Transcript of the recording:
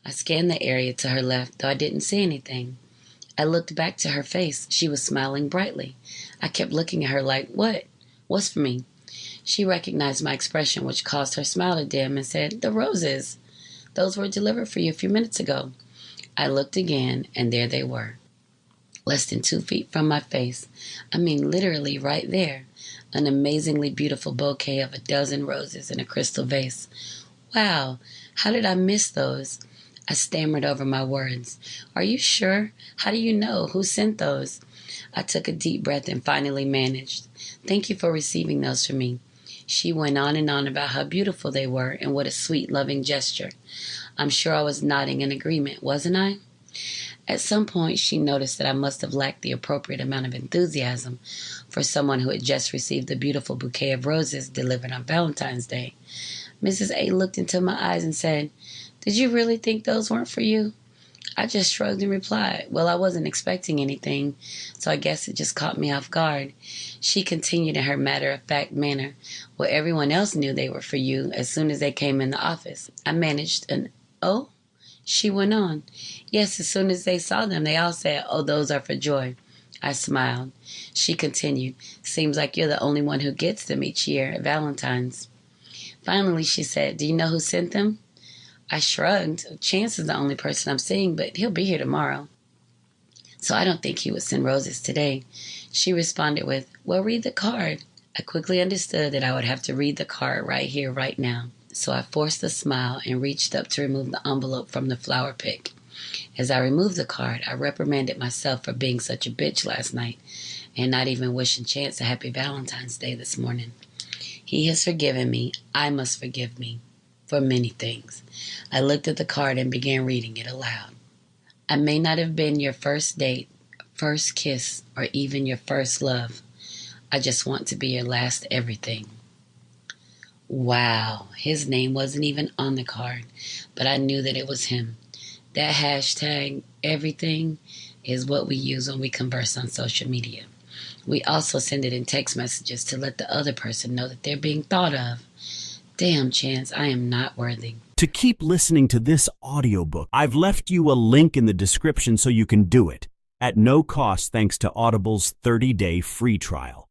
I scanned the area to her left, though I didn't see anything. I looked back to her face. She was smiling brightly. I kept looking at her like, what? What's for me? She recognized my expression, which caused her smile to dim, and said, the roses. Those were delivered for you a few minutes ago. I looked again, and there they were. Less than 2 feet from my face. I mean, literally right there. An amazingly beautiful bouquet of a dozen roses in a crystal vase. Wow, how did I miss those? I stammered over my words. Are you sure? How do you know? Who sent those? I took a deep breath and finally managed. Thank you for receiving those for me. She went on and on about how beautiful they were and what a sweet, loving gesture. I'm sure I was nodding in agreement, wasn't I? At some point, she noticed that I must have lacked the appropriate amount of enthusiasm for someone who had just received a beautiful bouquet of roses delivered on Valentine's Day. Mrs. A looked into my eyes and said, did you really think those weren't for you? I just shrugged and replied, well, I wasn't expecting anything, so I guess it just caught me off guard. She continued in her matter-of-fact manner, well, everyone else knew they were for you as soon as they came in the office. I managed an, oh? She went on, yes, as soon as they saw them, they all said, oh, those are for Joy. I smiled. She continued, seems like you're the only one who gets them each year at Valentine's. Finally, she said, do you know who sent them? I shrugged. Chance is the only person I'm seeing, but he'll be here tomorrow, so I don't think he would send roses today. She responded with, well, read the card. I quickly understood that I would have to read the card right here, right now. So I forced a smile and reached up to remove the envelope from the flower pick. As I removed the card, I reprimanded myself for being such a bitch last night and not even wishing Chance a happy Valentine's Day this morning. He has forgiven me. I must forgive me for many things. I looked at the card and began reading it aloud. I may not have been your first date, first kiss, or even your first love. I just want to be your last everything. Wow, his name wasn't even on the card, but I knew that it was him. That hashtag everything is what we use when we converse on social media. We also send it in text messages to let the other person know that they're being thought of. Damn, Chance, I am not worthy. To keep listening to this audiobook, I've left you a link in the description so you can do it at no cost thanks to Audible's 30-day free trial.